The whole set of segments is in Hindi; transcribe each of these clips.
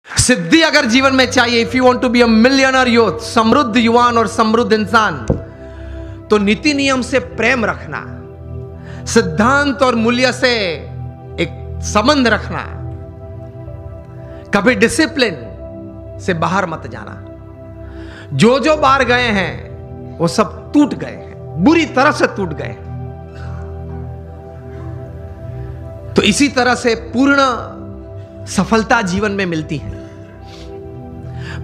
सिद्धि अगर जीवन में चाहिए, if you want to be a millionaire youth, समृद्ध युवान और समृद्ध इंसान, तो नीति नियम से प्रेम रखना, सिद्धांत और मूल्य से एक संबंध रखना, कभी डिसिप्लिन से बाहर मत जाना। जो जो बाहर गए हैं वो सब टूट गए हैं, बुरी तरह से टूट गए। तो इसी तरह से पूर्ण सफलता जीवन में मिलती है।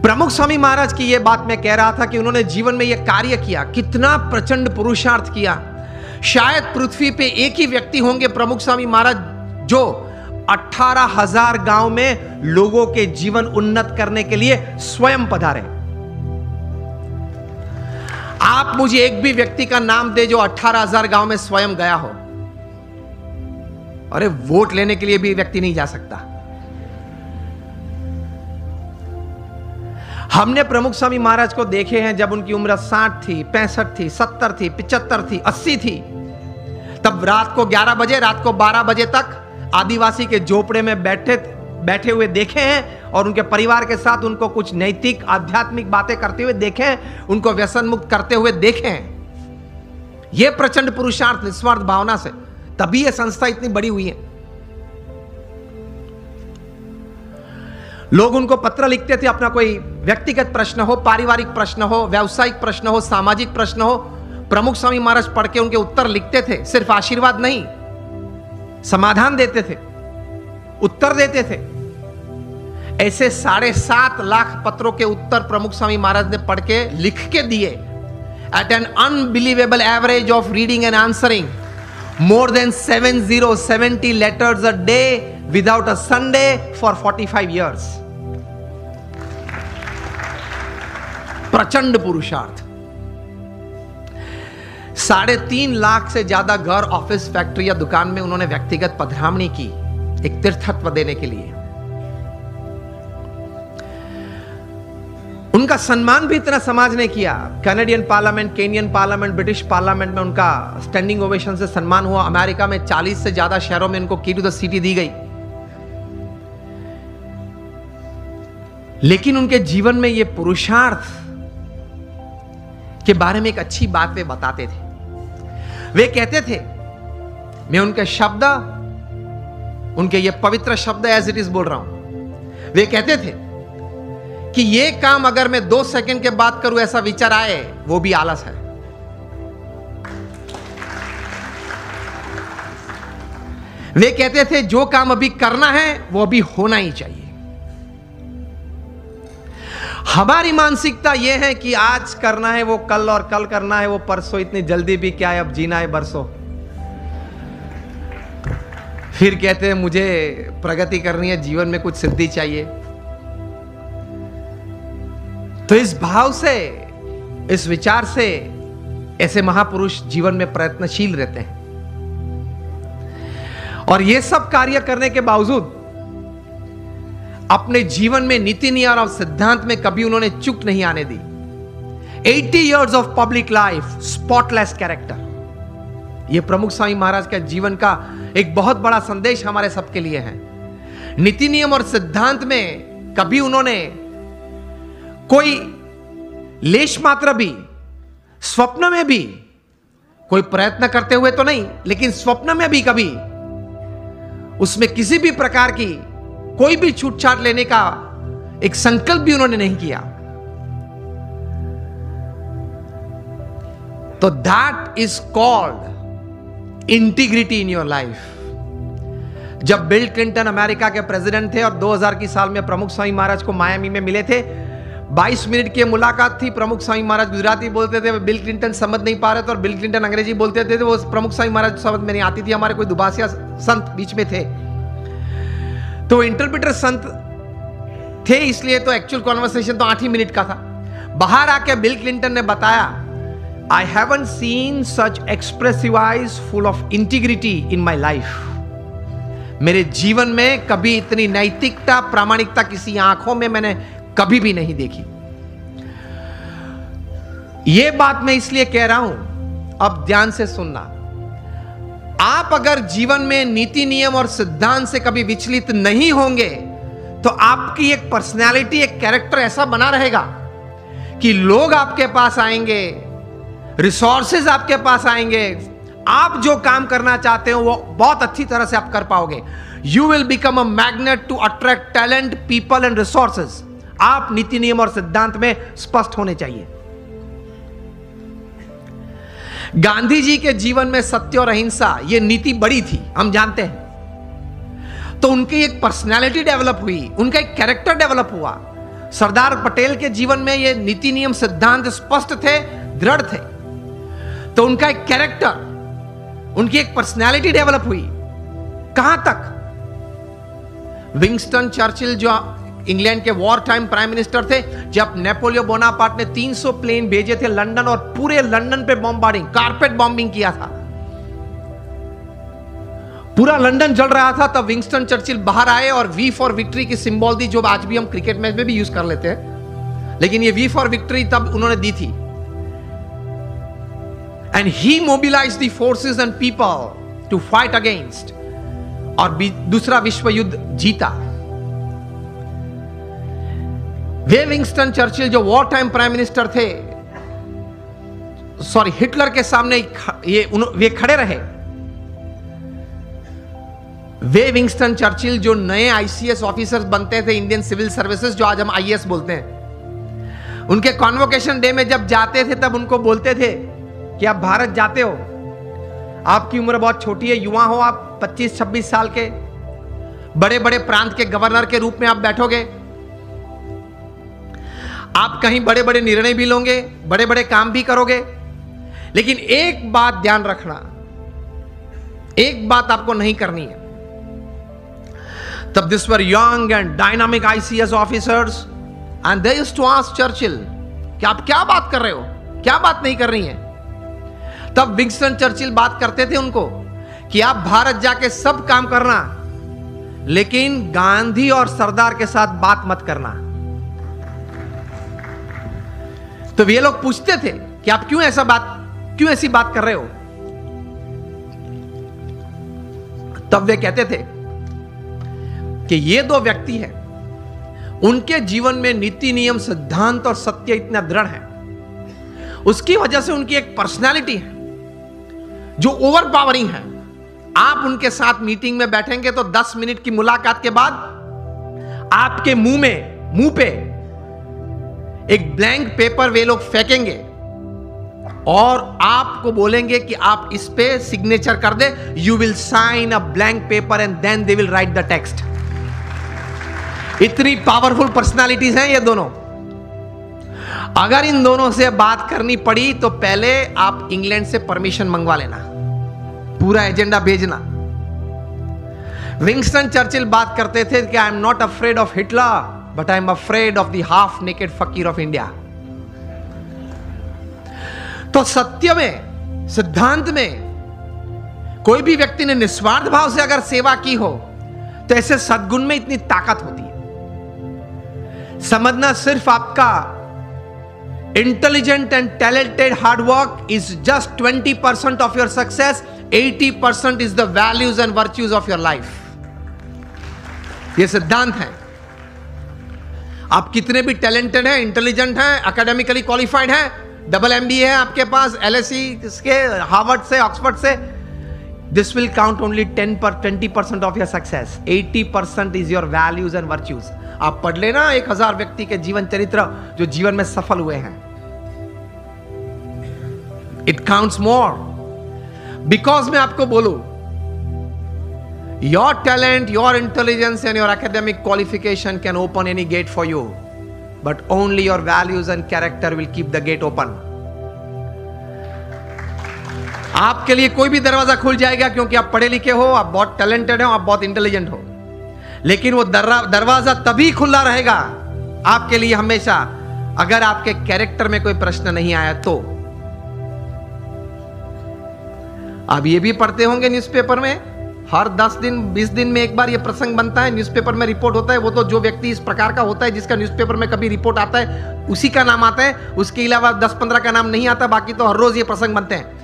प्रमुख स्वामी महाराज की यह बात मैं कह रहा था कि उन्होंने जीवन में यह कार्य किया, कितना प्रचंड पुरुषार्थ किया। शायद पृथ्वी पे एक ही व्यक्ति होंगे प्रमुख स्वामी महाराज जो 18,000 गांव में लोगों के जीवन उन्नत करने के लिए स्वयं पधारे। आप मुझे एक भी व्यक्ति का नाम दे जो 18,000 गांव में स्वयं गया हो। अरे वोट लेने के लिए भी व्यक्ति नहीं जा सकता। हमने प्रमुख स्वामी महाराज को देखे हैं जब उनकी उम्र 60 थी, 65 थी, 70 थी, 75 थी, 80 थी। तब रात को 11 बजे, रात को 12 बजे तक आदिवासी के झोपड़े में बैठे हुए देखे हैं और उनके परिवार के साथ उनको कुछ नैतिक आध्यात्मिक बातें करते हुए देखे हैं, उनको व्यसन मुक्त करते हुए देखे हैं। यह प्रचंड पुरुषार्थ, निस्वार्थ भावना से, तभी यह संस्था इतनी बड़ी हुई है। लोग उनको पत्र लिखते थे, अपना कोई व्यक्तिगत प्रश्न हो, पारिवारिक प्रश्न हो, व्यावसायिक प्रश्न हो, सामाजिक प्रश्न हो, प्रमुख स्वामी महाराज पढ़ के उनके उत्तर लिखते थे। सिर्फ आशीर्वाद नहीं, समाधान देते थे, उत्तर देते थे। ऐसे 7.5 लाख पत्रों के उत्तर प्रमुख स्वामी महाराज ने पढ़ के लिख के दिए। At an unbelievable average of reading and answering more than 70 letters a day without a Sunday for 45 years. प्रचंड पुरुषार्थ। 3.5 लाख से ज्यादा घर, ऑफिस, फैक्ट्री या दुकान में उन्होंने व्यक्तिगत पधरामणी की, एक तीर्थत्व देने के लिए। उनका सम्मान भी इतना समाज ने किया। Canadian parliament, Kenyon parliament, British parliament में उनका स्टैंडिंग ओवेशन से सम्मान हुआ। अमेरिका में 40 से ज्यादा शहरों में उनको की टू द सिटी दी गई। लेकिन उनके जीवन में यह पुरुषार्थ के बारे में एक अच्छी बात वे बताते थे। वे कहते थे, मैं उनके शब्द, उनके ये पवित्र शब्द एज इट इज बोल रहा हूं। वे कहते थे कि ये काम अगर मैं 2 सेकंड के बाद करूं ऐसा विचार आए, वो भी आलस है। वे कहते थे जो काम अभी करना है वो अभी होना ही चाहिए। हमारी मानसिकता यह है कि आज करना है वो कल, और कल करना है वो परसों। इतनी जल्दी भी क्या है, अब जीना है बरसों। फिर कहते हैं मुझे प्रगति करनी है, जीवन में कुछ सिद्धि चाहिए। तो इस भाव से, इस विचार से ऐसे महापुरुष जीवन में प्रयत्नशील रहते हैं। और ये सब कार्य करने के बावजूद अपने जीवन में नीति नियम और सिद्धांत में कभी उन्होंने चूक नहीं आने दी। 80 years of public life, spotless character. यह प्रमुख स्वामी महाराज के जीवन का एक बहुत बड़ा संदेश हमारे सबके लिए है। नीति नियम और सिद्धांत में कभी उन्होंने कोई लेश मात्र भी, स्वप्न में भी कोई प्रयत्न करते हुए तो नहीं, लेकिन स्वप्न में भी कभी उसमें किसी भी प्रकार की कोई भी छूटछाट लेने का एक संकल्प भी उन्होंने नहीं किया। तो that is called integrity in your life. जब बिल क्लिंटन अमेरिका के प्रेसिडेंट थे और 2000 की साल में प्रमुख स्वामी महाराज को मायामी में मिले थे, 22 मिनट की मुलाकात थी। प्रमुख स्वामी महाराज गुजराती बोलते थे, बिल क्लिंटन समझ नहीं पा रहे थे, और बिल क्लिंटन अंग्रेजी बोलते थे। वो प्रमुख स्वामी महाराज समझ में नहीं आती थी। हमारे कोई दुभाषिया संत बीच में थे, तो इंटरप्रेटर संत थे, इसलिए तो एक्चुअल कॉन्वर्सेशन तो 8 ही मिनट का था। बाहर आके बिल क्लिंटन ने बताया, I haven't seen such expressive eyes full of integrity in my life. मेरे जीवन में कभी इतनी नैतिकता, प्रामाणिकता किसी आंखों में मैंने कभी भी नहीं देखी। यह बात मैं इसलिए कह रहा हूं, अब ध्यान से सुनना। आप अगर जीवन में नीति नियम और सिद्धांत से कभी विचलित नहीं होंगे तो आपकी एक पर्सनैलिटी, एक कैरेक्टर ऐसा बना रहेगा कि लोग आपके पास आएंगे, रिसोर्सेज आपके पास आएंगे, आप जो काम करना चाहते हो वो बहुत अच्छी तरह से आप कर पाओगे। You will become a magnet to attract talent, people and resources. आप नीति नियम और सिद्धांत में स्पष्ट होने चाहिए। गांधी जी के जीवन में सत्य और अहिंसा ये नीति बड़ी थी, हम जानते हैं। तो उनकी एक पर्सनैलिटी डेवलप हुई, उनका एक कैरेक्टर डेवलप हुआ। सरदार पटेल के जीवन में ये नीति नियम सिद्धांत स्पष्ट थे, दृढ़ थे। तो उनका एक कैरेक्टर, उनकी एक पर्सनैलिटी डेवलप हुई। कहां तक? विंस्टन चर्चिल जो इंग्लैंड के वॉर टाइम प्राइम मिनिस्टर थे, जब नेपोलियन बोनापार्ट ने 300 प्लेन भेजे थे लंदन और पूरे लंदन पे बॉम्बार्डिंग, कारपेट बॉम्बिंग किया था, पूरा लंदन जल रहा था, तब विंस्टन चर्चिल बाहर आए और वी फॉर विक्ट्री की सिंबल दी, जो आज भी हम क्रिकेट मैच में भी यूज कर लेते हैं, लेकिन ये वी फॉर विक्ट्री तब उन्होंने दी थी। And he mobilized the forces and people to fight against, और दूसरा विश्व युद्ध जीता। वे विंस्टन चर्चिल जो वॉर टाइम प्राइम मिनिस्टर थे, सॉरी हिटलर के सामने वे खड़े रहे। वे विंस्टन चर्चिल जो नए आईसीएस ऑफिसर्स बनते थे, इंडियन सिविल सर्विसेज, जो आज हम आईएएस बोलते हैं, उनके कॉन्वोकेशन डे में जब जाते थे तब उनको बोलते थे कि आप भारत जाते हो, आपकी उम्र बहुत छोटी है, युवा हो आप, 25-26 साल के, बड़े बड़े प्रांत के गवर्नर के रूप में आप बैठोगे, आप कहीं बड़े बड़े निर्णय भी लोगे, बड़े बड़े काम भी करोगे, लेकिन एक बात ध्यान रखना, एक बात आपको नहीं करनी है। तब this were young and dynamic ICS officers and they used to ask Churchill कि आप क्या बात कर रहे हो, क्या बात नहीं कर रही हैं। तब विंस्टन चर्चिल बात करते थे उनको कि आप भारत जाके सब काम करना, लेकिन गांधी और सरदार के साथ बात मत करना। तो वे लोग पूछते थे कि आप क्यों ऐसी बात कर रहे हो। तब वे कहते थे कि ये दो व्यक्ति हैं, उनके जीवन में नीति नियम सिद्धांत और सत्य इतना दृढ़ है, उसकी वजह से उनकी एक पर्सनालिटी है जो ओवर पावरिंग है। आप उनके साथ मीटिंग में बैठेंगे तो 10 मिनट की मुलाकात के बाद आपके मुंह पे एक ब्लैंक पेपर वे लोग फेंकेंगे और आपको बोलेंगे कि आप इस पे सिग्नेचर कर दे। You will sign a blank paper and then they will write the text. इतनी पावरफुल पर्सनालिटीज हैं ये दोनों। अगर इन दोनों से बात करनी पड़ी तो पहले आप इंग्लैंड से परमिशन मंगवा लेना, पूरा एजेंडा भेजना। विंस्टन चर्चिल बात करते थे कि I am not afraid of Hitler but I am afraid of the half naked फकीर ऑफ इंडिया। तो सत्य में, सिद्धांत में कोई भी व्यक्ति ने निस्वार्थ भाव से अगर सेवा की हो तो ऐसे सद्गुण में इतनी ताकत होती है। समझना सिर्फ आपका intelligent and talented hard work is just 20% of your success, 80% is the values and virtues of your life. ये सिद्धांत है। आप कितने भी टैलेंटेड हैं, इंटेलिजेंट हैं, एकेडमिकली क्वालिफाइड हैं, डबल MBA है आपके पास, LSE के, हार्वर्ड से, ऑक्सफोर्ड से, this will count only 20% of your success. 80% is your values and virtues. आप पढ़ लेना 1000 व्यक्ति के जीवन चरित्र जो जीवन में सफल हुए हैं। It counts more. बिकॉज मैं आपको बोलूं, your talent, your intelligence and your academic qualification can open any gate for you, but only your values and character will keep the gate open. आपके लिए कोई भी दरवाजा खुल जाएगा क्योंकि आप पढ़े लिखे हो, आप बहुत टैलेंटेड हो, आप बहुत इंटेलिजेंट हो, लेकिन वो दरवाजा तभी खुला रहेगा आपके लिए हमेशा अगर आपके कैरेक्टर में कोई प्रश्न नहीं आया तो। आप ये भी पढ़ते होंगे न्यूज़पेपर में, हर 10 दिन 20 दिन में एक बार ये प्रसंग बनता है, न्यूज़पेपर में रिपोर्ट होता है। वो तो जो व्यक्ति इस प्रकार का होता है जिसका न्यूज़पेपर में कभी रिपोर्ट आता है उसी का नाम आता है, उसके अलावा 10-15 का नाम नहीं आता। बाकी तो हर रोज ये प्रसंग बनते हैं।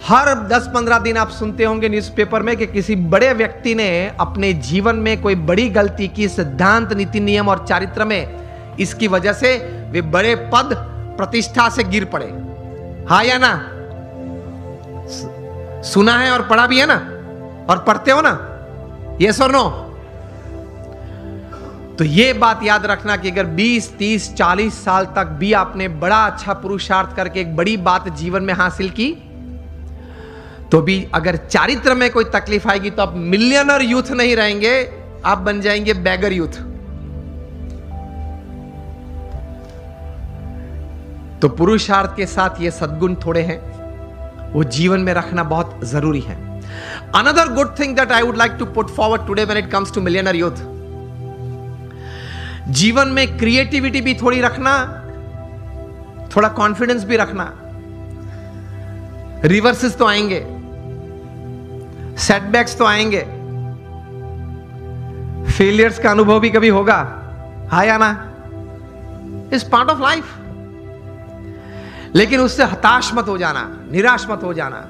हर 10-15 दिन आप सुनते होंगे न्यूज़पेपर में कि किसी बड़े व्यक्ति ने अपने जीवन में कोई बड़ी गलती की, सिद्धांत, नीति, नियम और चारित्र में। इसकी वजह से वे बड़े पद, प्रतिष्ठा से गिर पड़े। हाँ या ना? सुना है और पढ़ा भी है ना? और पढ़ते हो ना? यस और नो? तो ये बात याद रखना कि अगर 20, 30, 40 साल तक भी आपने बड़ा अच्छा पुरुषार्थ करके एक बड़ी बात जीवन में हासिल की, तो भी अगर चारित्र में कोई तकलीफ आएगी तो आप मिलियनर यूथ नहीं रहेंगे, आप बन जाएंगे बैगर यूथ। तो पुरुषार्थ के साथ ये सद्गुण थोड़े हैं, वो जीवन में रखना बहुत जरूरी है। Another good thing that I would like to put forward today when it comes to millionaire youth, जीवन में क्रिएटिविटी भी थोड़ी रखना, थोड़ा कॉन्फिडेंस भी रखना। रिवर्सेस तो आएंगे, सेटबैक्स तो आएंगे, फेलियर्स का अनुभव भी कभी होगा, हाँ या ना? Is part of life. लेकिन उससे हताश मत हो जाना, निराश मत हो जाना।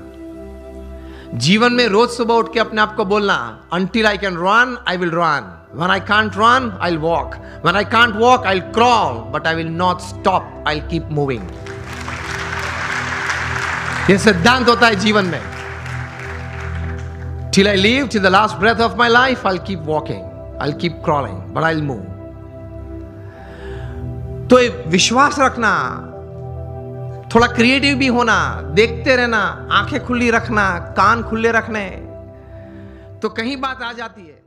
जीवन में रोज सुबह उठ के अपने आप को बोलना, until I can run, I will run. When I can't run, I'll walk. When I can't walk, I'll crawl. But I will not stop. I'll keep moving. यह सिद्धांत होता है जीवन में। Till I live, till the last breath of my life, I'll keep walking. I'll keep crawling, but I'll move. तो विश्वास रखना, थोड़ा क्रिएटिव भी होना, देखते रहना, आंखें खुली रखना, कान खुले रखने, तो कहीं बात आ जाती है।